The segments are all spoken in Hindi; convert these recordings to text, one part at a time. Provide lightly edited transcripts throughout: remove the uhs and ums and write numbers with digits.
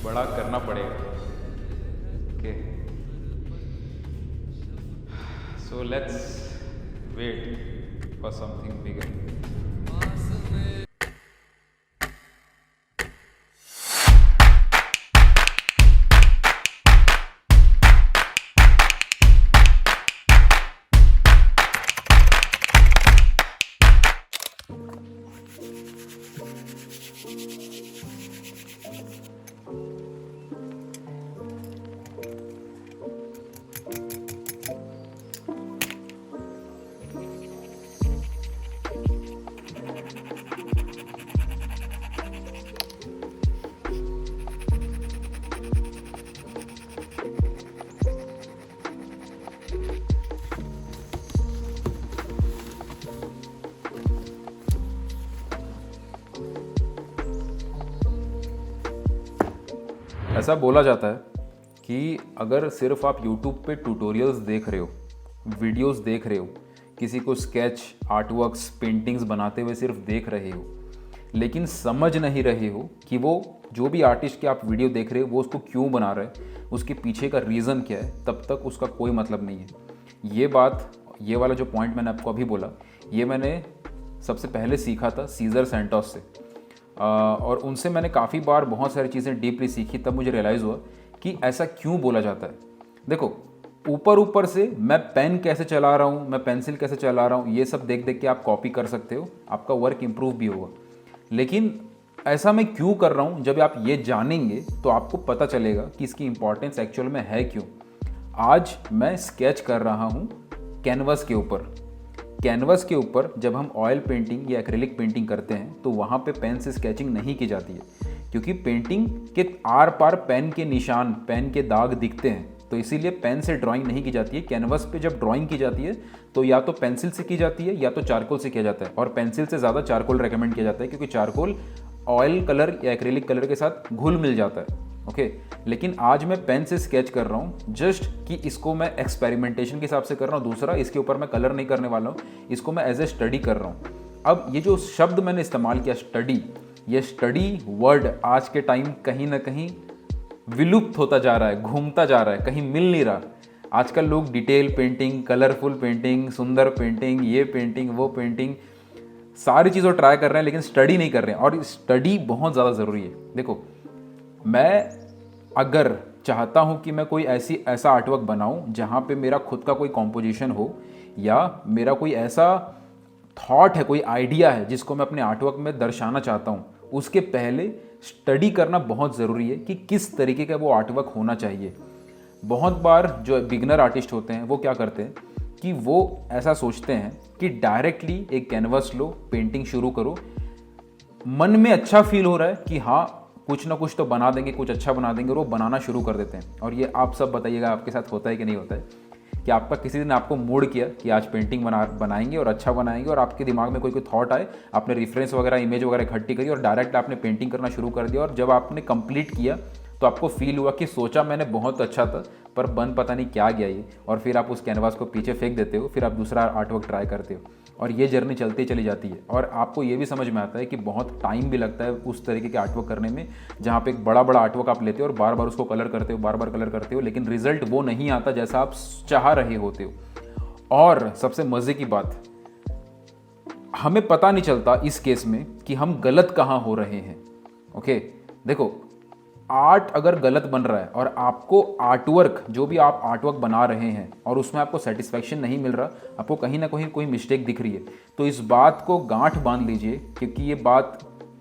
बड़ा करना पड़ेगा। Okay, so let's wait for something bigger. ऐसा बोला जाता है कि अगर सिर्फ आप YouTube पे ट्यूटोरियल्स देख रहे हो, वीडियोस देख रहे हो, किसी को स्केच, आर्टवर्क्स, पेंटिंग्स बनाते हुए सिर्फ देख रहे हो, लेकिन समझ नहीं रहे हो कि वो जो भी आर्टिस्ट की आप वीडियो देख रहे हो वो उसको क्यों बना रहे हैं, उसके पीछे का रीज़न क्या है, तब तक उसका कोई मतलब नहीं है। ये वाला जो पॉइंट मैंने आपको अभी बोला, ये मैंने सबसे पहले सीखा था सीजर सेंटोस से। और उनसे मैंने काफ़ी बार बहुत सारी चीज़ें डीपली सीखी। तब मुझे रियलाइज़ हुआ कि ऐसा क्यों बोला जाता है। देखो, ऊपर से मैं पेन कैसे चला रहा हूँ, मैं पेंसिल कैसे चला रहा हूँ, ये सब देख देख के आप कॉपी कर सकते हो, आपका वर्क इम्प्रूव भी होगा। लेकिन ऐसा मैं क्यों कर रहा हूँ, जब आप ये जानेंगे तो आपको पता चलेगा कि इसकी इंपॉर्टेंस एक्चुअल में है क्यों। आज मैं स्केच कर रहा हूँ कैनवस के ऊपर। कैनवस के ऊपर जब हम ऑयल पेंटिंग या एक्रिलिक पेंटिंग करते हैं तो वहाँ पे पेन से स्केचिंग नहीं की जाती है, क्योंकि पेंटिंग के आर पार पेन के निशान, पेन के दाग दिखते हैं, तो इसीलिए पेन से ड्राइंग नहीं की जाती है। कैनवस पे जब ड्राइंग की जाती है तो या तो पेंसिल से की जाती है या तो चारकोल से किया जाता है, और पेंसिल से ज़्यादा चारकोल रेकमेंड किया जाता है, क्योंकि चारकोल ऑयल कलर या एक्रिलिक कलर के साथ घुल मिल जाता है। ओके, लेकिन आज मैं पेन से स्केच कर रहा हूँ, जस्ट कि इसको मैं एक्सपेरिमेंटेशन के हिसाब से कर रहा हूँ। दूसरा, इसके ऊपर मैं कलर नहीं करने वाला हूँ, इसको मैं एज ए स्टडी कर रहा हूँ। अब ये जो शब्द मैंने इस्तेमाल किया स्टडी, ये स्टडी वर्ड आज के टाइम कहीं ना कहीं विलुप्त होता जा रहा है, घूमता जा रहा है, कहीं मिल नहीं रहा। आजकल लोग डिटेल पेंटिंग, कलरफुल पेंटिंग, सुंदर पेंटिंग, ये पेंटिंग, वो पेंटिंग, सारी चीज़ों ट्राई कर रहे हैं, लेकिन स्टडी नहीं कर रहे हैं। और स्टडी बहुत ज़्यादा ज़रूरी है। देखो, मैं अगर चाहता हूँ कि मैं कोई ऐसा आर्टवर्क बनाऊँ जहाँ पे मेरा खुद का कोई कॉम्पोजिशन हो, या मेरा कोई ऐसा थॉट है, कोई आइडिया है जिसको मैं अपने आर्टवर्क में दर्शाना चाहता हूँ, उसके पहले स्टडी करना बहुत ज़रूरी है कि किस तरीके का वो आर्टवर्क होना चाहिए। बहुत बार जो बिगनर आर्टिस्ट होते हैं वो क्या करते हैं कि वो ऐसा सोचते हैं कि डायरेक्टली एक कैनवस लो, पेंटिंग शुरू करो, मन में अच्छा फील हो रहा है कि हाँ कुछ ना कुछ तो बना देंगे, कुछ अच्छा बना देंगे, और वो बनाना शुरू कर देते हैं। और ये आप सब बताइएगा आपके साथ होता है कि नहीं होता है, कि आपका किसी दिन आपको मूड किया कि आज पेंटिंग बनाएंगे और अच्छा बनाएंगे, और आपके दिमाग में कोई थॉट आए, आपने रेफरेंस वगैरह, इमेज वगैरह इकट्ठी करी और डायरेक्ट आपने पेंटिंग करना शुरू कर दिया, और जब आपने कंप्लीट किया तो आपको फील हुआ कि सोचा मैंने बहुत अच्छा था पर बन पता नहीं क्या गया ये, और फिर आप उस कैनवास को पीछे फेंक देते हो, फिर आप दूसरा आर्टवर्क ट्राई करते हो, और ये जर्नी चलती चली जाती है। और आपको ये भी समझ में आता है कि बहुत टाइम भी लगता है उस तरीके के आर्टवर्क करने में, जहाँ पे एक बड़ा बड़ा आर्टवर्क आप लेते हो और बार बार उसको कलर करते हो, बार बार कलर करते हो, लेकिन रिजल्ट वो नहीं आता जैसा आप चाह रहे होते हो। और सबसे मज़े की बात, हमें पता नहीं चलता इस केस में कि हम गलत कहाँ हो रहे हैं। ओके, देखो, आर्ट अगर गलत बन रहा है और आपको आर्टवर्क, जो भी आप आर्टवर्क बना रहे हैं, और उसमें आपको सेटिस्फैक्शन नहीं मिल रहा, आपको कहीं ना कहीं कोई मिस्टेक दिख रही है, तो इस बात को गांठ बांध लीजिए, क्योंकि ये बात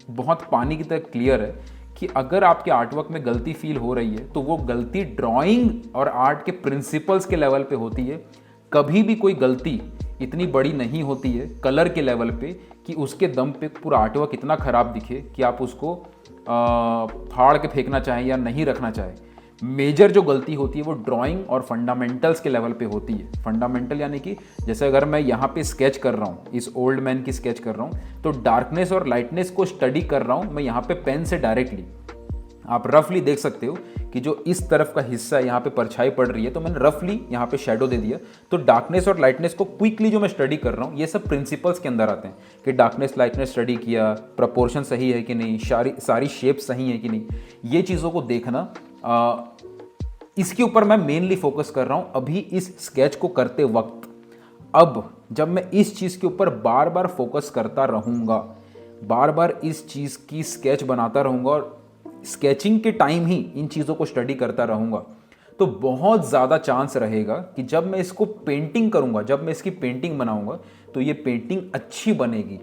बहुत पानी की तरह क्लियर है कि अगर आपके आर्टवर्क में गलती फील हो रही है तो वो गलती ड्राइंग और आर्ट के प्रिंसिपल्स के लेवल पे होती है। कभी भी कोई गलती इतनी बड़ी नहीं होती है कलर के लेवल पे कि उसके दम पे पूरा आर्टवर्क इतना ख़राब दिखे कि आप उसको फाड़ के फेंकना चाहें या नहीं रखना चाहें। मेजर जो गलती होती है वो ड्राइंग और फंडामेंटल्स के लेवल पे होती है। फंडामेंटल यानी कि जैसे अगर मैं यहाँ पे स्केच कर रहा हूँ, इस ओल्ड मैन की स्केच कर रहा हूँ, तो डार्कनेस और लाइटनेस को स्टडी कर रहा हूँ मैं यहाँ पे पेन से डायरेक्टली। आप रफली देख सकते हो कि जो इस तरफ का हिस्सा है यहाँ पे परछाई पड़ रही है, तो मैंने रफली यहाँ पे शेडो दे दिया। तो डार्कनेस और लाइटनेस को क्विकली जो मैं स्टडी कर रहा हूँ, ये सब प्रिंसिपल्स के अंदर आते हैं कि डार्कनेस लाइटनेस स्टडी किया, प्रपोर्शन सही है कि नहीं, सारी शेप सही है कि नहीं, ये चीज़ों को देखना, इसके ऊपर मैं मेनली फोकस कर रहा हूँ अभी इस स्केच को करते वक्त। अब जब मैं इस चीज़ के ऊपर बार बार फोकस करता रहूँगा, बार बार इस चीज़ की स्केच बनाता रहूँगा और स्केचिंग के टाइम ही इन चीज़ों को स्टडी करता रहूँगा, तो बहुत ज़्यादा चांस रहेगा कि जब मैं इसको पेंटिंग करूँगा, जब मैं इसकी पेंटिंग बनाऊँगा, तो ये पेंटिंग अच्छी बनेगी।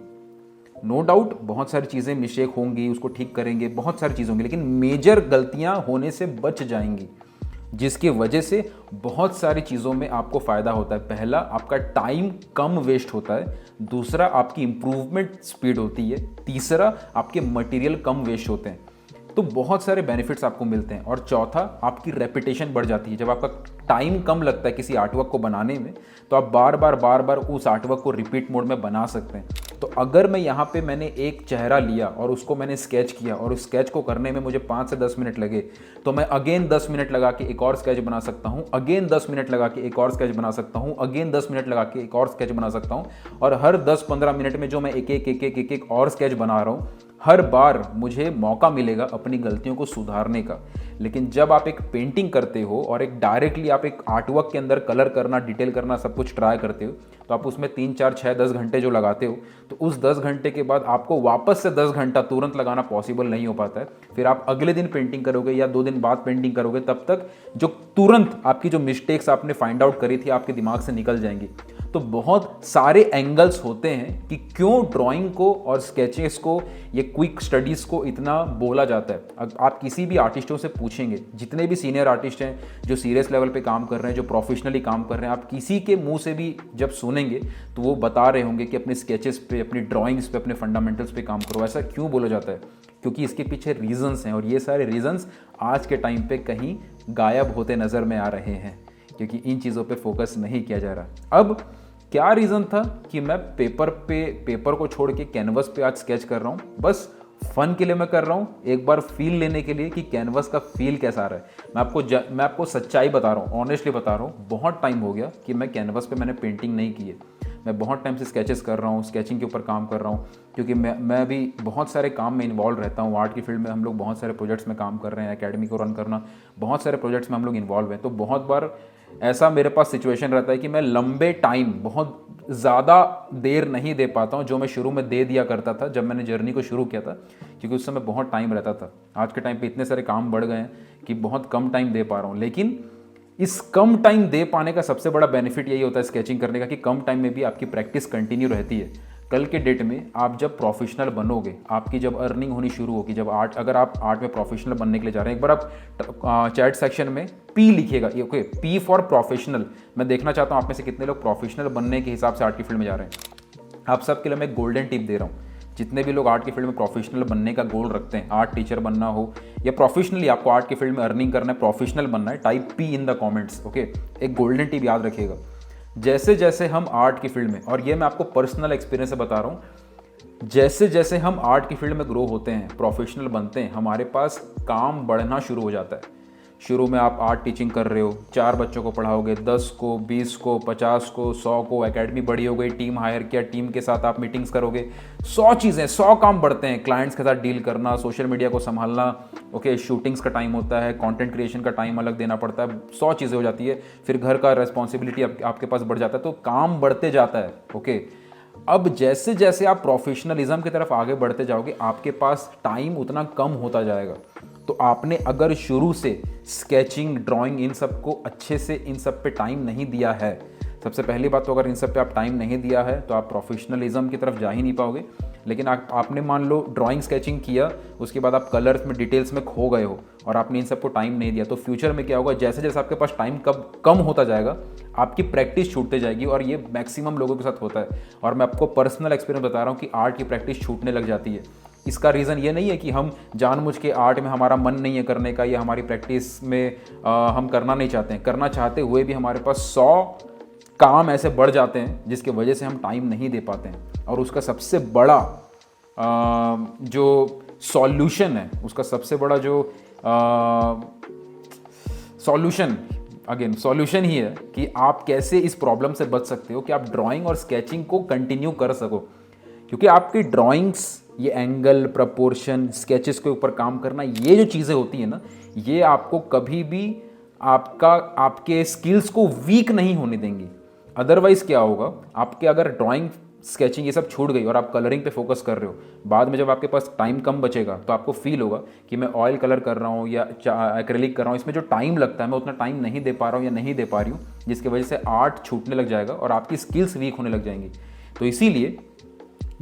नो डाउट बहुत सारी चीज़ें मिस्टेक होंगी, उसको ठीक करेंगे, बहुत सारी चीज़ होंगी, लेकिन मेजर गलतियाँ होने से बच जाएंगी, जिसकी वजह से बहुत सारी चीज़ों में आपको फ़ायदा होता है। पहला, आपका टाइम कम वेस्ट होता है। दूसरा, आपकी इम्प्रूवमेंट स्पीड होती है। तीसरा, आपके मटेरियल कम वेस्ट होते हैं। तो बहुत सारे बेनिफिट्स आपको मिलते हैं। और चौथा, आपकी रेपिटेशन बढ़ जाती है। जब आपका टाइम कम लगता है किसी आर्टवर्क को बनाने में, तो आप बार बार उस आर्टवर्क को रिपीट मोड में बना सकते हैं। तो अगर मैं यहाँ पे मैंने एक चेहरा लिया और उसको मैंने स्केच किया और उस स्केच को करने में मुझे 5 से 10 मिनट लगे, तो मैं अगेन 10 मिनट लगा के एक और स्केच बना सकता हूँ, अगेन 10 मिनट लगा के एक और स्केच बना सकता हूँ, अगेन 10 मिनट लगा के एक और स्केच बना सकता हूँ। और हर 10-15 मिनट में जो मैं एक और स्केच बना रहा हूँ, हर बार मुझे मौका मिलेगा अपनी गलतियों को सुधारने का। लेकिन जब आप एक पेंटिंग करते हो और एक डायरेक्टली आप एक आर्टवर्क के अंदर कलर करना, डिटेल करना, सब कुछ ट्राई करते हो, तो आप उसमें 3, 4, 6, 10 घंटे जो लगाते हो, तो उस 10 घंटे के बाद आपको वापस से 10 घंटा तुरंत लगाना पॉसिबल नहीं हो पाता है। फिर आप अगले दिन पेंटिंग करोगे या 2 दिन बाद पेंटिंग करोगे, तब तक जो तुरंत आपकी जो मिस्टेक्स आपने फाइंड आउट करी थी आपके दिमाग से निकल जाएंगी। तो बहुत सारे एंगल्स होते हैं कि क्यों ड्राइंग को और स्केचेस को, ये क्विक स्टडीज़ को इतना बोला जाता है। आप किसी भी आर्टिस्टों से पूछेंगे, जितने भी सीनियर आर्टिस्ट हैं जो सीरियस लेवल पे काम कर रहे हैं, जो प्रोफेशनली काम कर रहे हैं, आप किसी के मुंह से भी जब सुनेंगे तो वो बता रहे होंगे कि अपने स्केचेस पे, अपनी ड्राइंग्स पे, अपने फंडामेंटल्स पे काम करो। ऐसा क्यों बोला जाता है? क्योंकि इसके पीछे रीजंस हैं, और ये सारे रीजंस आज के टाइम पे कहीं गायब होते नज़र में आ रहे हैं, क्योंकि इन चीज़ों पे फोकस नहीं किया जा रहा। अब क्या रीज़न था कि मैं पेपर को छोड़ के कैनवस पे आज स्केच कर रहा हूँ? बस फन के लिए मैं कर रहा हूँ, एक बार फील लेने के लिए कि कैनवस का फील कैसा आ रहा है। मैं आपको सच्चाई बता रहा हूँ, ऑनेस्टली बता रहा हूँ, बहुत टाइम हो गया कि मैं कैनवस पे मैंने पेंटिंग नहीं की है। मैं बहुत टाइम से स्केचेस कर रहा हूँ, स्केचिंग के ऊपर काम कर रहा हूँ, क्योंकि मैं भी बहुत सारे काम में इन्वॉल्व रहता हूँ। आर्ट की फील्ड में हम लोग बहुत सारे प्रोजेक्ट्स में काम कर रहे हैं, एकेडमी को रन करना, बहुत सारे प्रोजेक्ट्स में हम लोग इन्वॉल्व हैं। तो बहुत बार ऐसा मेरे पास सिचुएशन रहता है कि मैं लंबे टाइम, बहुत ज़्यादा देर नहीं दे पाता हूँ जो मैं शुरू में दे दिया करता था जब मैंने जर्नी को शुरू किया था, क्योंकि उस समय बहुत टाइम रहता था। आज के टाइम पे इतने सारे काम बढ़ गए हैं कि बहुत कम टाइम दे पा रहा हूँ। लेकिन इस कम टाइम दे पाने का सबसे बड़ा बेनिफिट यही होता है स्केचिंग करने का कि कम टाइम में भी आपकी प्रैक्टिस कंटिन्यू रहती है। कल के डेट में आप जब प्रोफेशनल बनोगे, आपकी जब अर्निंग होनी शुरू होगी, जब अगर आप आर्ट में प्रोफेशनल बनने के लिए जा रहे हैं, एक बार आप चैट सेक्शन में पी लिखिएगा, ओके, पी फॉर प्रोफेशनल। मैं देखना चाहता हूँ आप में से कितने लोग प्रोफेशनली बनने के हिसाब से आर्ट की फील्ड में जा रहे हैं। आप सबके लिए मैं एक गोल्डन टिप दे रहा हूँ। जितने भी लोग आर्ट की फील्ड में प्रोफेशनल बनने का गोल रखते हैं, आर्ट टीचर बनना हो या प्रोफेशनली आपको आर्ट की फील्ड में अर्निंग करना है, प्रोफेशनल बनना है, type P in the comments, okay. एक गोल्डन टिप याद रखिएगा, जैसे जैसे हम आर्ट की फील्ड में, और ये मैं आपको पर्सनल एक्सपीरियंस से बता रहा हूँ, जैसे जैसे हम आर्ट की फील्ड में ग्रो होते हैं, प्रोफेशनल बनते हैं, हमारे पास काम बढ़ना शुरू हो जाता है। शुरू में आप आर्ट टीचिंग कर रहे हो, 4 बच्चों को पढ़ाओगे, 10 को, 20 को, 50 को, 100 को, एकेडमी बड़ी हो गई, टीम हायर किया, टीम के साथ आप मीटिंग्स करोगे, 100 चीज़ें, 100 काम बढ़ते हैं। क्लाइंट्स के साथ डील करना, सोशल मीडिया को संभालना, ओके, शूटिंग्स का टाइम होता है, कंटेंट क्रिएशन का टाइम अलग देना पड़ता है, 100 चीज़ें हो जाती है। फिर घर का रिस्पॉन्सिबिलिटी आपके पास बढ़ जाता है, तो काम बढ़ते जाता है, ओके। अब जैसे जैसे आप प्रोफेशनलिज्म की तरफ आगे बढ़ते जाओगे, आपके पास टाइम उतना कम होता जाएगा। तो आपने अगर शुरू से स्केचिंग, ड्राइंग, इन सब को अच्छे से, इन सब पे टाइम नहीं दिया है, सबसे पहली बात तो अगर इन सब पे आप टाइम नहीं दिया है तो आप प्रोफेशनलिज्म की तरफ जा ही नहीं पाओगे। लेकिन आपने मान लो ड्राइंग, स्केचिंग किया, उसके बाद आप कलर्स में, डिटेल्स में खो गए हो और आपने इन सबको टाइम नहीं दिया, तो फ्यूचर में क्या होगा, जैसे जैसे आपके पास टाइम कम होता जाएगा, आपकी प्रैक्टिस छूटते जाएगी। और ये मैक्सिमम लोगों के साथ होता है, और मैं आपको पर्सनल एक्सपीरियंस बता रहा हूँ कि आर्ट की प्रैक्टिस छूटने लग जाती है। इसका रीज़न ये नहीं है कि हम जानबूझ के आर्ट में हमारा मन नहीं है करने का, या हमारी प्रैक्टिस में हम करना नहीं चाहते हैं। करना चाहते हुए भी हमारे पास 100 काम ऐसे बढ़ जाते हैं जिसकी वजह से हम टाइम नहीं दे पाते हैं। और उसका सबसे बड़ा जो सॉल्यूशन है, उसका सबसे बड़ा जो सॉल्यूशन ही है कि आप कैसे इस प्रॉब्लम से बच सकते हो कि आप ड्राइंग और स्केचिंग को कंटिन्यू कर सको। क्योंकि आपकी ड्राइंग्स, ये एंगल, प्रपोर्शन, स्केचेस के ऊपर काम करना, ये जो चीज़ें होती हैं ना, ये आपको कभी भी आपके स्किल्स को वीक नहीं होने देंगी। अदरवाइज क्या होगा, आपके अगर ड्राइंग, स्केचिंग ये सब छूट गई और आप कलरिंग पे फोकस कर रहे हो, बाद में जब आपके पास टाइम कम बचेगा तो आपको फील होगा कि मैं ऑयल कलर कर रहा हूँ या एक्रेलिक कर रहा हूँ, इसमें जो टाइम लगता है मैं उतना टाइम नहीं दे पा रहा हूँ या नहीं दे पा रही हूँ, जिसकी वजह से आर्ट छूटने लग जाएगा और आपकी स्किल्स वीक होने लग जाएंगी। तो इसीलिए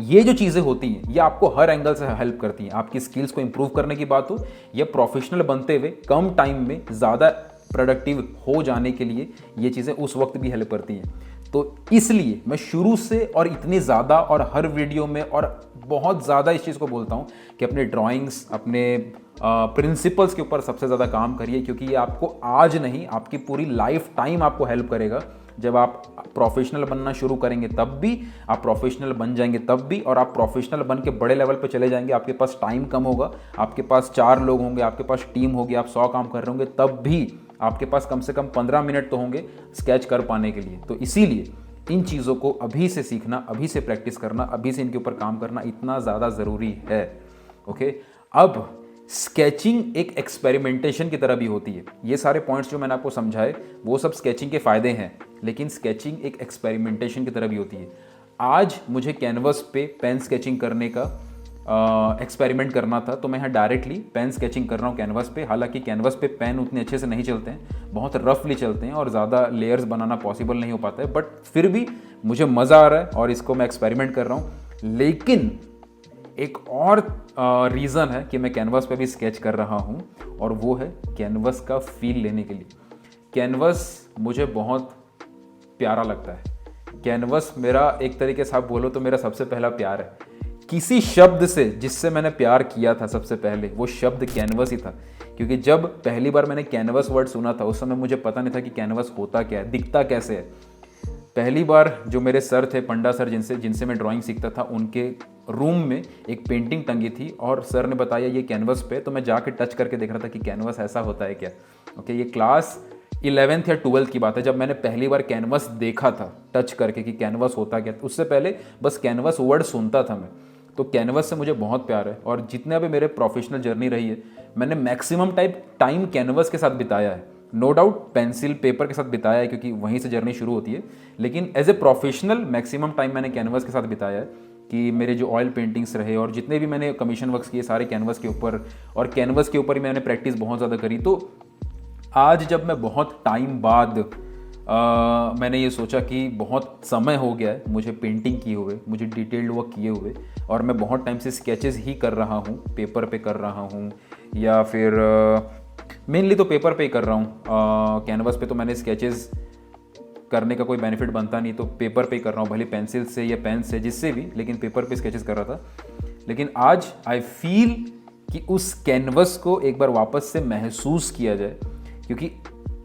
ये जो चीज़ें होती हैं ये आपको हर एंगल से हेल्प करती हैं। आपकी स्किल्स को इंप्रूव करने की बात हो या प्रोफेशनल बनते हुए कम टाइम में ज़्यादा प्रोडक्टिव हो जाने के लिए ये चीज़ें उस वक्त भी हेल्प करती हैं। तो इसलिए मैं शुरू से और इतनी ज़्यादा और हर वीडियो में और बहुत ज़्यादा इस चीज़ को बोलता हूँ कि अपने ड्राइंग्स, अपने प्रिंसिपल्स के ऊपर सबसे ज़्यादा काम करिए, क्योंकि ये आपको आज नहीं, आपकी पूरी लाइफ टाइम आपको हेल्प करेगा। जब आप प्रोफेशनल बनना शुरू करेंगे तब भी, आप प्रोफेशनल बन जाएंगे तब भी, और आप प्रोफेशनल बन के बड़े लेवल पे चले जाएंगे, आपके पास टाइम कम होगा, आपके पास 4 लोग होंगे, आपके पास टीम होगी, आप 100 काम कर रहे होंगे, तब भी आपके पास कम से कम 15 मिनट तो होंगे स्केच कर पाने के लिए। तो इसीलिए इन चीज़ों को अभी से सीखना, अभी से प्रैक्टिस करना, अभी से इनके ऊपर काम करना इतना ज़्यादा ज़रूरी है। ओके, अब स्केचिंग एक एक्सपेरिमेंटेशन की तरह भी होती है। ये सारे पॉइंट्स जो मैंने आपको समझाए वो सब स्केचिंग के फ़ायदे हैं, लेकिन स्केचिंग एक एक्सपेरिमेंटेशन की तरह भी होती है। आज मुझे कैनवस पे पेन स्केचिंग करने का एक्सपेरिमेंट करना था, तो मैं यहाँ डायरेक्टली पेन स्केचिंग कर रहा हूँ कैनवस पे। हालांकि कैनवस पे पेन उतने अच्छे से नहीं चलते हैं, बहुत रफली चलते हैं और ज़्यादा लेयर्स बनाना पॉसिबल नहीं हो पाता है, बट फिर भी मुझे मज़ा आ रहा है और इसको मैं एक्सपेरिमेंट कर रहा हूँ। लेकिन एक और रीज़न है कि मैं कैनवस पे भी स्केच कर रहा हूँ, और वो है कैनवस का फील लेने के लिए। कैनवस मुझे बहुत प्यारा लगता है। कैनवस मेरा, एक तरीके से आप बोलो तो मेरा सबसे पहला प्यार है। किसी शब्द से जिससे मैंने प्यार किया था सबसे पहले, वो शब्द कैनवस ही था। क्योंकि जब पहली बार मैंने कैनवस वर्ड सुना था, उस समय मुझे पता नहीं था कि कैनवस होता क्या है, दिखता कैसे है। पहली बार जो मेरे सर थे, पंडा सर, जिनसे मैं ड्राइंग सीखता था, उनके रूम में एक पेंटिंग टंगी थी और सर ने बताया ये कैनवस पे, तो मैं जाके टच करके देख रहा था कि कैनवस ऐसा होता है क्या। ओके, ये क्लास 11th या 12th की बात है जब मैंने पहली बार कैनवस देखा था टच करके कि कैनवस होता क्या। उससे पहले बस कैनवस वर्ड सुनता था मैं। तो कैनवस से मुझे बहुत प्यार है, और जितने भी मेरे प्रोफेशनल जर्नी रही है, मैंने मैक्सिमम टाइम कैनवस के साथ बिताया है। नो डाउट पेंसिल पेपर के साथ बिताया है, क्योंकि वहीं से जर्नी शुरू होती है, लेकिन as a professional maximum time मैंने कैनवस के साथ बिताया है। कि मेरे जो ऑयल पेंटिंग्स रहे और जितने भी मैंने कमीशन वर्क्स किए सारे कैनवस के ऊपर, और कैनवस के ऊपर ही मैंने प्रैक्टिस बहुत ज़्यादा करी। तो आज जब मैं बहुत टाइम बाद मैंने ये सोचा कि बहुत समय हो गया है मुझे पेंटिंग किए हुए, मुझे डिटेल्ड वर्क किए हुए, और मैं बहुत टाइम से स्केचेस ही कर रहा हूँ, पेपर पे कर रहा हूँ, या फिर मेनली तो पेपर पे ही कर रहा हूँ। कैनवस पे तो मैंने स्केचेस करने का कोई बेनिफिट बनता नहीं, तो पेपर पे ही कर रहा हूँ, भले पेंसिल से या पेन से, जिससे भी, लेकिन पेपर पे स्केचेस कर रहा था। लेकिन आज आई फील कि उस कैनवस को एक बार वापस से महसूस किया जाए, क्योंकि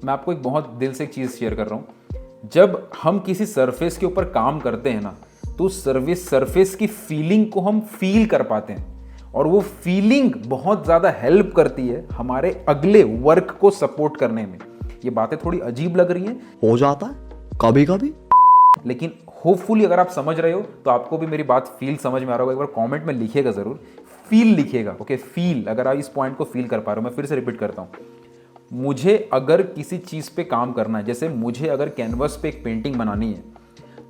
मैं आपको एक बहुत दिल से एक चीज़ शेयर कर रहा हूँ। जब हम किसी सरफेस के ऊपर काम करते हैं ना, तो सरफेस की फीलिंग को हम फील कर पाते हैं, और वो फीलिंग बहुत ज़्यादा हेल्प करती है हमारे अगले वर्क को सपोर्ट करने में। ये बातें थोड़ी अजीब लग रही हैं, हो जाता है कभी कभी, लेकिन होपफुली अगर आप समझ रहे हो तो आपको भी मेरी बात फील समझ में आ रहा होगा। एक बार कमेंट में लिखिएगा ज़रूर, फील लिखिएगा। ओके, फील, अगर आप इस पॉइंट को फील कर पा रहे हो। मैं फिर से रिपीट करता हूँ, मुझे अगर किसी चीज़ पे काम करना है, जैसे मुझे अगर कैनवस पे एक पेंटिंग बनानी है,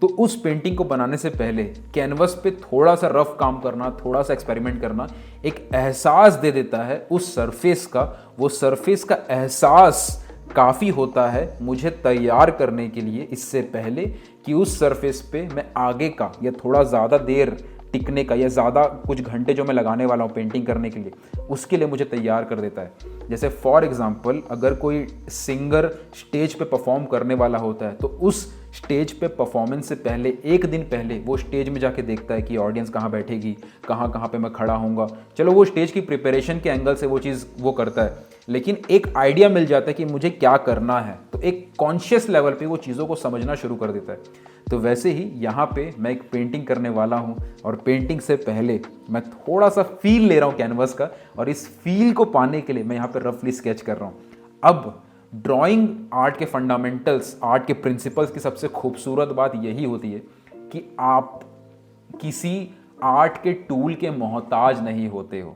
तो उस पेंटिंग को बनाने से पहले कैनवस पे थोड़ा सा रफ काम करना, थोड़ा सा एक्सपेरिमेंट करना एक एहसास दे देता है उस सरफेस का। वो सरफेस का एहसास काफ़ी होता है मुझे तैयार करने के लिए, इससे पहले कि उस सरफेस पे मैं आगे का या थोड़ा ज़्यादा देर टिकने का या ज़्यादा कुछ घंटे जो मैं लगाने वाला हूँ पेंटिंग करने के लिए, उसके लिए मुझे तैयार कर देता है। जैसे फॉर एग्जांपल, अगर कोई सिंगर स्टेज पे परफॉर्म करने वाला होता है, तो उस स्टेज पे परफॉर्मेंस से पहले, एक दिन पहले वो स्टेज में जाके देखता है कि ऑडियंस कहाँ बैठेगी, कहाँ कहाँ पे मैं खड़ा होऊंगा। चलो, वो स्टेज की प्रिपरेशन के एंगल से वो चीज़ वो करता है, लेकिन एक आइडिया मिल जाता है कि मुझे क्या करना है, तो एक कॉन्शियस लेवल पे वो चीज़ों को समझना शुरू कर देता है। तो वैसे ही यहाँ पे मैं एक पेंटिंग करने वाला हूँ, और पेंटिंग से पहले मैं थोड़ा सा फील ले रहा हूँ कैनवस का, और इस फील को पाने के लिए मैं यहाँ पे रफली स्केच कर रहा हूँ। अब ड्राइंग आर्ट के फंडामेंटल्स, आर्ट के प्रिंसिपल्स की सबसे खूबसूरत बात यही होती है कि आप किसी आर्ट के टूल के मोहताज नहीं होते हो।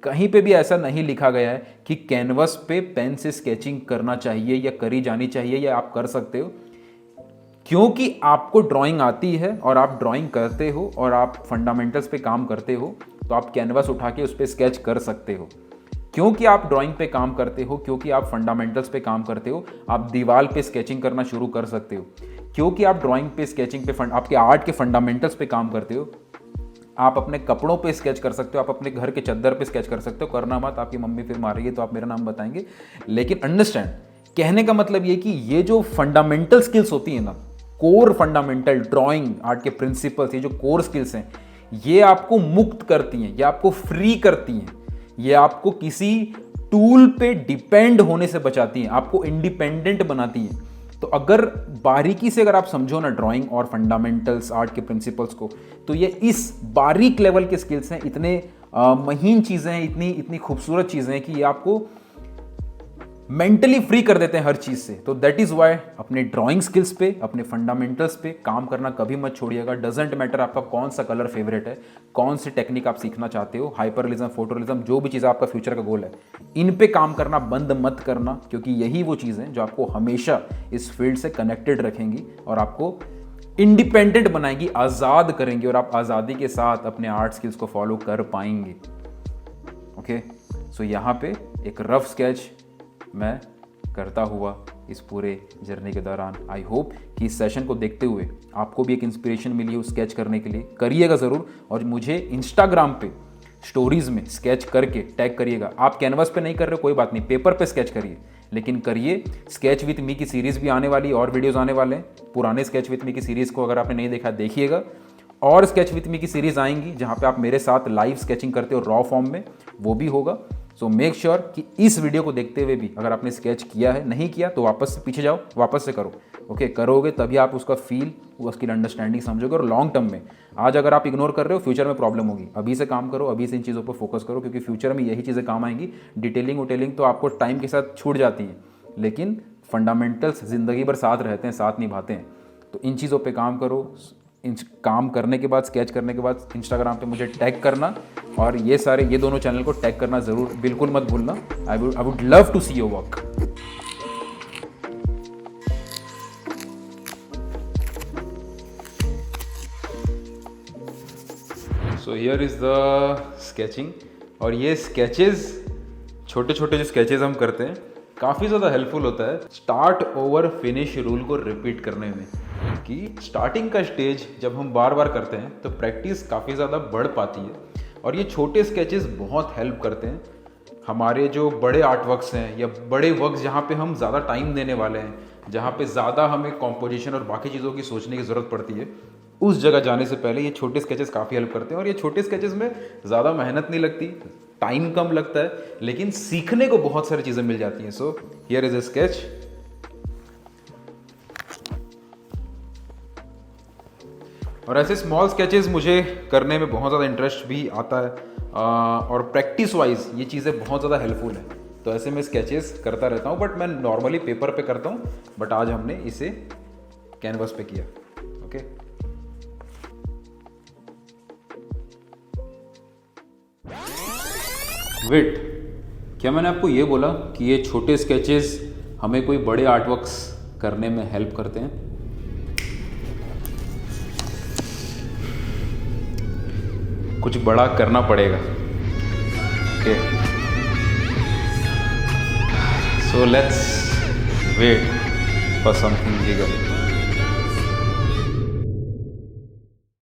कहीं पे भी ऐसा नहीं लिखा गया है कि कैनवस पे पेन से स्केचिंग करना चाहिए या करी जानी चाहिए या आप कर सकते हो। क्योंकि आपको ड्राइंग आती है और आप ड्राइंग करते हो और आप फंडामेंटल्स पे काम करते हो, तो आप कैनवस उठा के उस पर स्केच कर सकते हो। क्योंकि आप ड्राइंग पे काम करते हो, क्योंकि आप फंडामेंटल्स पे काम करते हो, आप दीवार पे स्केचिंग करना शुरू कर सकते हो। क्योंकि आप ड्राइंग पे, स्केचिंग पे, आपके आर्ट के फंडामेंटल्स पे काम करते हो, आप अपने कपड़ों पे स्केच कर सकते हो, आप अपने घर के चद्दर पे स्केच कर सकते हो। करना मत, आपकी मम्मी फिर मारेगी तो आप मेरा नाम बताएंगे। लेकिन अंडरस्टैंड, कहने का मतलब ये कि ये जो फंडामेंटल स्किल्स होती है ना, कोर फंडामेंटल ड्राइंग आर्ट के प्रिंसिपल्स, ये जो कोर स्किल्स हैं, ये आपको मुक्त करती हैं, ये आपको फ्री करती हैं, ये आपको किसी टूल पे डिपेंड होने से बचाती हैं, आपको इंडिपेंडेंट बनाती हैं। तो अगर बारीकी से अगर आप समझो ना ड्राइंग और फंडामेंटल्स आर्ट के प्रिंसिपल्स को, तो ये इस बारीक लेवल के स्किल्स हैं, इतने महीन चीज़ें हैं, इतनी खूबसूरत चीज़ें हैं कि ये आपको मेंटली फ्री कर देते हैं हर चीज़ से। तो दैट इज़ वाई अपने ड्राइंग स्किल्स पे, अपने फंडामेंटल्स पे काम करना कभी मत छोड़िएगा। डजेंट मैटर आपका कौन सा कलर फेवरेट है, कौन सी टेक्निक आप सीखना चाहते हो, हाइपरलिज्म, फोटोलिज्म, जो भी चीज़ आपका फ्यूचर का गोल है, इन पे काम करना बंद मत करना, क्योंकि यही वो चीज़ें जो आपको हमेशा इस फील्ड से कनेक्टेड रखेंगी और आपको इंडिपेंडेंट बनाएंगी, आज़ाद करेंगी, और आप आज़ादी के साथ अपने आर्ट स्किल्स को फॉलो कर पाएंगे। ओके, सो यहाँ पे एक रफ स्केच मैं करता हुआ इस पूरे जर्नी के दौरान, आई होप कि इस सेशन को देखते हुए आपको भी एक इंस्पिरेशन मिली हो स्केच करने के लिए। करिएगा ज़रूर, और मुझे इंस्टाग्राम पे स्टोरीज़ में स्केच करके टैग करिएगा। आप कैनवस पे नहीं कर रहे हो कोई बात नहीं, पेपर पे स्केच करिए, लेकिन करिए। स्केच विथ मी की सीरीज़ भी आने वाली, और वीडियोज़ आने वाले हैं। पुराने स्केच विथ मी की सीरीज़ को अगर आपने नहीं देखा देखिएगा, और स्केच विथ मी की सीरीज़ आएंगी जहाँ पे आप मेरे साथ लाइव स्केचिंग करते हो रॉ फॉर्म में, वो भी होगा। सो मेक श्योर कि इस वीडियो को देखते हुए भी अगर आपने स्केच किया है, नहीं किया तो वापस से पीछे जाओ, वापस से करो। ओके, करोगे तभी आप उसका फील, उसकी अंडरस्टैंडिंग समझोगे, और लॉन्ग टर्म में, आज अगर आप इग्नोर कर रहे हो फ्यूचर में प्रॉब्लम होगी। अभी से काम करो, अभी से इन चीज़ों पर फोकस करो, क्योंकि फ्यूचर में यही चीज़ें काम आएंगी। डिटेलिंग उटेलिंग तो आपको टाइम के साथ छूट जाती है, लेकिन फंडामेंटल्स ज़िंदगी भर साथ रहते हैं, साथ निभाते हैं। तो इन चीज़ों पे काम करो। काम करने के बाद, स्केच करने के बाद इंस्टाग्राम पे मुझे टैग करना, और ये दोनों चैनल को टैग करना ज़रूर, बिल्कुल मत भूलना। I would love to see your work. So here is the sketching, और ये स्केचेस, छोटे छोटे जो स्केचेस हम करते हैं, काफ़ी ज़्यादा हेल्पफुल होता है स्टार्ट ओवर फिनिश रूल को रिपीट करने में। कि स्टार्टिंग का स्टेज जब हम बार बार करते हैं तो प्रैक्टिस काफ़ी ज़्यादा बढ़ पाती है, और ये छोटे स्केचेस बहुत हेल्प करते हैं। हमारे जो बड़े आर्टवर्क्स हैं या बड़े वर्क्स जहाँ पे हम ज़्यादा टाइम देने वाले हैं, जहाँ पे ज़्यादा हमें कॉम्पोजिशन और बाकी चीज़ों की सोचने की ज़रूरत पड़ती है, उस जगह जाने से पहले ये छोटे स्केचेस काफ़ी हेल्प करते हैं। और ये छोटे स्केचेस में ज़्यादा मेहनत नहीं लगती, टाइम कम लगता है, लेकिन सीखने को बहुत सारी चीज़ें मिल जाती हैं। सो हियर इज़ अ स्केच। और ऐसे स्मॉल स्केचेस मुझे करने में बहुत ज़्यादा इंटरेस्ट भी आता है, और प्रैक्टिस वाइज ये चीज़ें बहुत ज़्यादा हेल्पफुल हैं। तो ऐसे मैं स्केचेस करता रहता हूँ, बट मैं नॉर्मली पेपर पे करता हूँ, बट आज हमने इसे कैनवस पे किया। ओके, वेट, क्या मैंने आपको ये बोला कि ये छोटे स्केचेस हमें कोई बड़े आर्टवर्क्स करने में हेल्प करते हैं? कुछ बड़ा करना पड़ेगा। Okay, so let's wait for something bigger.